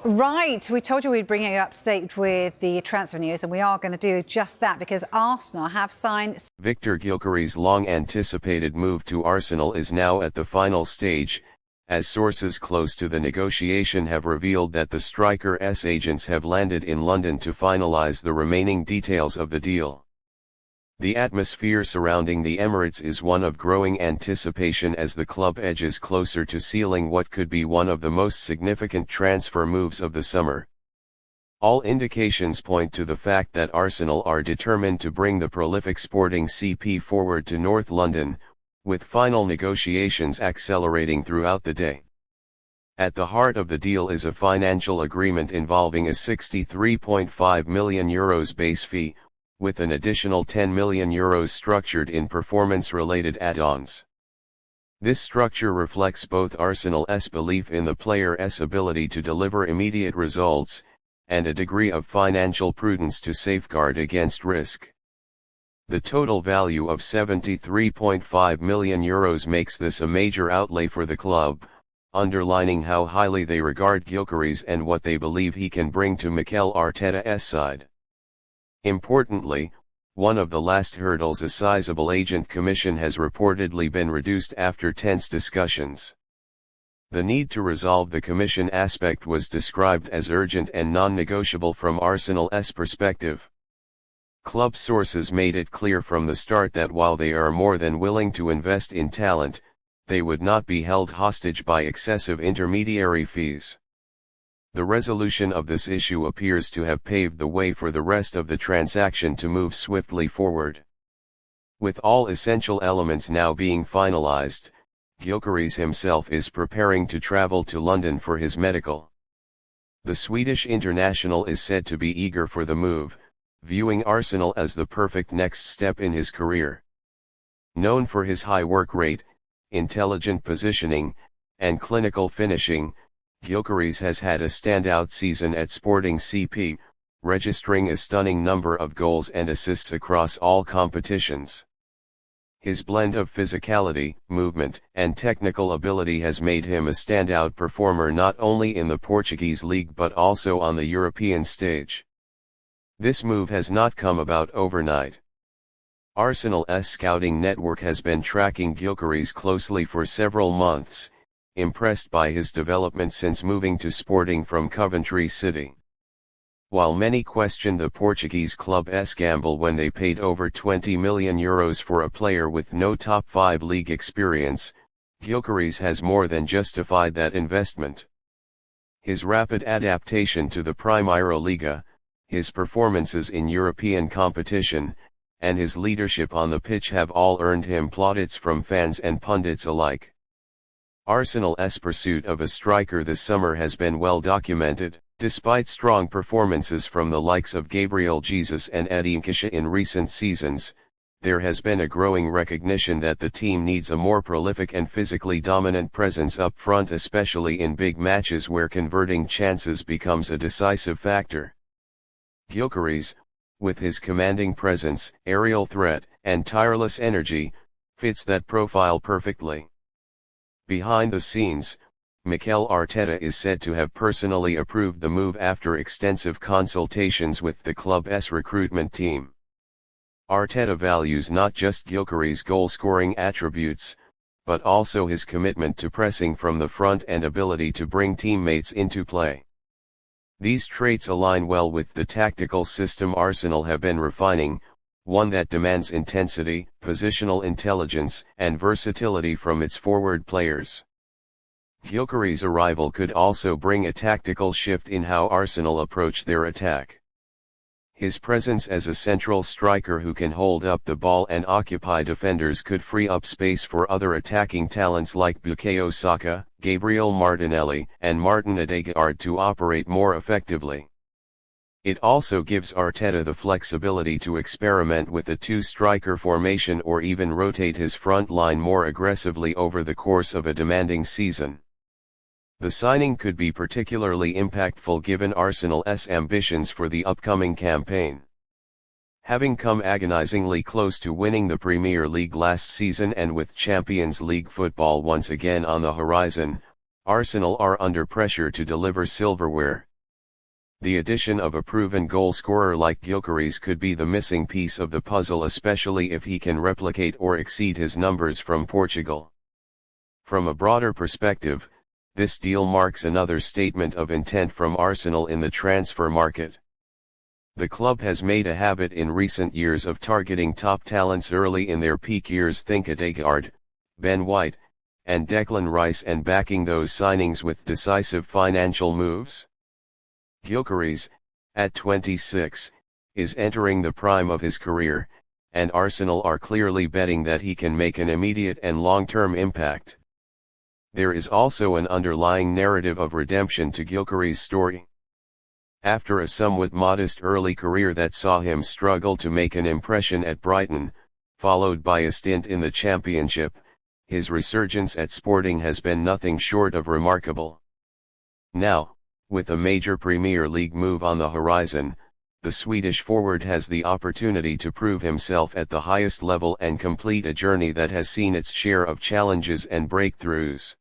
Right, we told you we'd bring you up to date with the transfer news, and we are going to do just that because Arsenal have signed. Viktor Gyökeres' long-anticipated move to Arsenal is now at the final stage, as sources close to the negotiation have revealed that the striker's agents have landed in London to finalise the remaining details of the deal. The atmosphere surrounding the Emirates is one of growing anticipation as the club edges closer to sealing what could be one of the most significant transfer moves of the summer. All indications point to the fact that Arsenal are determined to bring the prolific sporting CP forward to North London, with final negotiations accelerating throughout the day. At the heart of the deal is a financial agreement involving a €63.5 million base fee, with an additional €10 million structured in performance-related add-ons. This structure reflects both Arsenal's belief in the player's ability to deliver immediate results, and a degree of financial prudence to safeguard against risk. The total value of €73.5 million makes this a major outlay for the club, underlining how highly they regard Gyökeres and what they believe he can bring to Mikel Arteta's side. Importantly, one of the last hurdles, a sizable agent commission, has reportedly been reduced after tense discussions. The need to resolve the commission aspect was described as urgent and non-negotiable from Arsenal's perspective. Club sources made it clear from the start that while they are more than willing to invest in talent, they would not be held hostage by excessive intermediary fees. The resolution of this issue appears to have paved the way for the rest of the transaction to move swiftly forward. With all essential elements now being finalized, Gyökeres himself is preparing to travel to London for his medical. The Swedish international is said to be eager for the move, viewing Arsenal as the perfect next step in his career. Known for his high work rate, intelligent positioning, and clinical finishing, Gyökeres has had a standout season at Sporting CP, registering a stunning number of goals and assists across all competitions. His blend of physicality, movement, and technical ability has made him a standout performer not only in the Portuguese league but also on the European stage. This move has not come about overnight. Arsenal's scouting network has been tracking Gyökeres closely for several months, impressed by his development since moving to Sporting from Coventry City. While many questioned the Portuguese club's gamble when they paid over €20 million for a player with no top 5 league experience, Gyökeres has more than justified that investment. His rapid adaptation to the Primeira Liga, his performances in European competition, and his leadership on the pitch have all earned him plaudits from fans and pundits alike. Arsenal's pursuit of a striker this summer has been well documented. Despite strong performances from the likes of Gabriel Jesus and Eddie Nketiah in recent seasons, there has been a growing recognition that the team needs a more prolific and physically dominant presence up front, especially in big matches where converting chances becomes a decisive factor. Gyökeres, with his commanding presence, aerial threat, and tireless energy, fits that profile perfectly. Behind the scenes, Mikel Arteta is said to have personally approved the move after extensive consultations with the club's recruitment team. Arteta values not just Gyökeres' goal-scoring attributes, but also his commitment to pressing from the front and ability to bring teammates into play. These traits align well with the tactical system Arsenal have been refining, one that demands intensity, positional intelligence, and versatility from its forward players. Gyökeres' arrival could also bring a tactical shift in how Arsenal approach their attack. His presence as a central striker who can hold up the ball and occupy defenders could free up space for other attacking talents like Bukayo Saka, Gabriel Martinelli, and Martin Odegaard to operate more effectively. It also gives Arteta the flexibility to experiment with a two-striker formation or even rotate his front line more aggressively over the course of a demanding season. The signing could be particularly impactful given Arsenal's ambitions for the upcoming campaign. Having come agonizingly close to winning the Premier League last season and with Champions League football once again on the horizon, Arsenal are under pressure to deliver silverware. The addition of a proven goal scorer like Gyökeres could be the missing piece of the puzzle, especially if he can replicate or exceed his numbers from Portugal. From a broader perspective, this deal marks another statement of intent from Arsenal in the transfer market. The club has made a habit in recent years of targeting top talents early in their peak years, think Odegaard, Ben White, and Declan Rice, and backing those signings with decisive financial moves. Gyökeres, at 26, is entering the prime of his career, and Arsenal are clearly betting that he can make an immediate and long-term impact. There is also an underlying narrative of redemption to Gyökeres' story. After a somewhat modest early career that saw him struggle to make an impression at Brighton, followed by a stint in the Championship, his resurgence at Sporting has been nothing short of remarkable. Now, with a major Premier League move on the horizon, the Swedish forward has the opportunity to prove himself at the highest level and complete a journey that has seen its share of challenges and breakthroughs.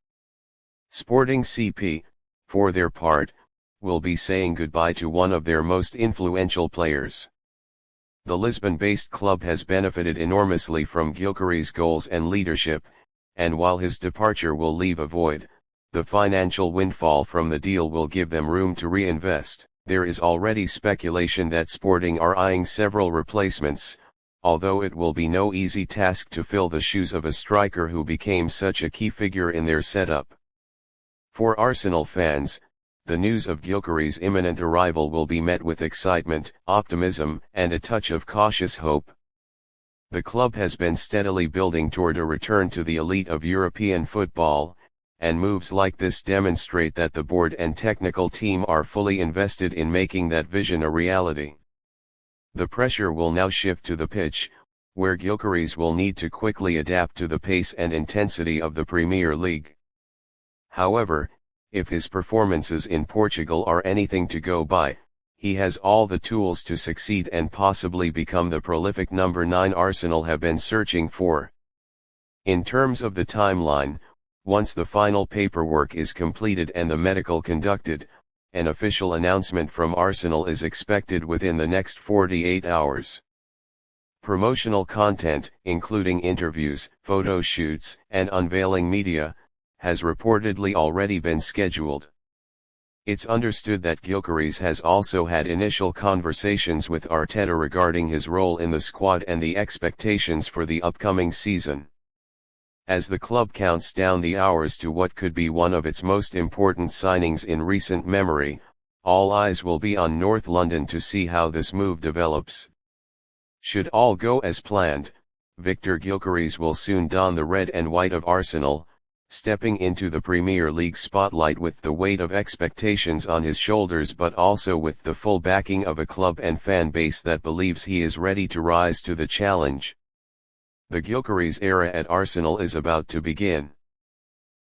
Sporting CP, for their part, will be saying goodbye to one of their most influential players. The Lisbon-based club has benefited enormously from Gyökeres' goals and leadership, and while his departure will leave a void, the financial windfall from the deal will give them room to reinvest. There is already speculation that Sporting are eyeing several replacements, although it will be no easy task to fill the shoes of a striker who became such a key figure in their setup. For Arsenal fans, the news of Gyökeres' imminent arrival will be met with excitement, optimism, and a touch of cautious hope. The club has been steadily building toward a return to the elite of European football, and moves like this demonstrate that the board and technical team are fully invested in making that vision a reality. The pressure will now shift to the pitch, where Gyökeres will need to quickly adapt to the pace and intensity of the Premier League. However, if his performances in Portugal are anything to go by, he has all the tools to succeed and possibly become the prolific number 9 Arsenal have been searching for. In terms of the timeline, once the final paperwork is completed and the medical conducted, an official announcement from Arsenal is expected within the next 48 hours. Promotional content, including interviews, photo shoots, and unveiling media, has reportedly already been scheduled. It's understood that Gyökeres has also had initial conversations with Arteta regarding his role in the squad and the expectations for the upcoming season. As the club counts down the hours to what could be one of its most important signings in recent memory, all eyes will be on North London to see how this move develops. Should all go as planned, Viktor Gyökeres will soon don the red and white of Arsenal, stepping into the Premier League spotlight with the weight of expectations on his shoulders, but also with the full backing of a club and fan base that believes he is ready to rise to the challenge. The Gyökeres era at Arsenal is about to begin.